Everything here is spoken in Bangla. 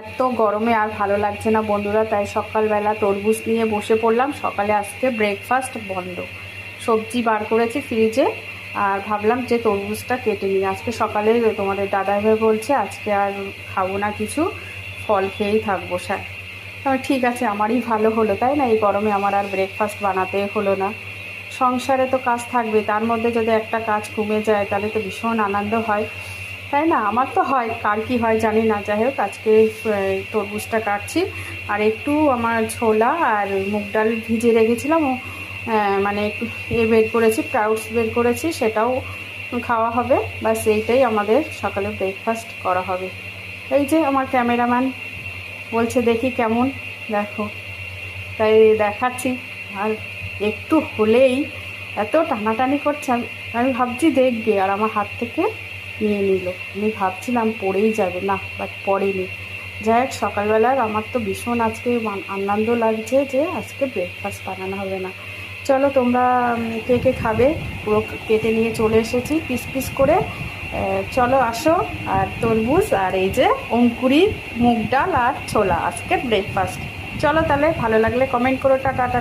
এত গরমে আর ভালো লাগছে না বন্ধুরা, তাই সকালবেলা তরমুজ নিয়ে বসে পড়লাম। সকালে আজকে ব্রেকফাস্ট বন্ধ, সবজি বার করেছি ফ্রিজে, আর ভাবলাম যে তরমুজটা কেটে নিই। আজকে সকালে তোমাদের দাদাভাই বলছে আজকে আর খাবো না কিছু, ফল খেয়েই থাকবো স্যার। তবে ঠিক আছে, আমারই ভালো হলো, তাই না? এই গরমে আমার আর ব্রেকফাস্ট বানাতে হলো না। সংসারে তো কাজ থাকবে, তার মধ্যে যদি একটা কাজ কমে যায় তাহলে তো ভীষণ আনন্দ হয়, তাই না? আমার তো হয়, কার কী হয় জানি না। যাই হোক, আজকে তরমুজটা কাটছি, আর একটু আমার ছোলা আর মুগ ডাল ভিজিয়ে রেখেছিলাম, মানে বের করেছি, স্প্রাউটস বের করেছি, সেটাও খাওয়া হবে। বাস এইটাই আমাদের সকালে ব্রেকফাস্ট করা হবে। এই যে আমার ক্যামেরাম্যান বলছে দেখি কেমন, দেখো, তাই দেখাচ্ছি। আর একটু হলেই এত টানাটানি করছে, আমি ভাবছি দেখবে, আর আমার হাত থেকে নিয়ে নিল। আমি ভাবছিলাম পড়েই যাবে, না, বাট পড়েনি। যাই হোক, সকালবেলার আমার তো ভীষণ আজকে আনন্দ লাগছে যে আজকে ব্রেকফাস্ট বানানো হবে না। চলো তোমরা কে কে খাবে, পুরো কেটে নিয়ে চলে এসেছি পিস পিস করে। চলো আসো। আর তরমুজ আর এই যে অঙ্কুরি মুগ ডাল আর ছোলা আজকে ব্রেকফাস্ট। চলো তাহলে, ভালো লাগলে কমেন্ট করো, টাটা টাটা।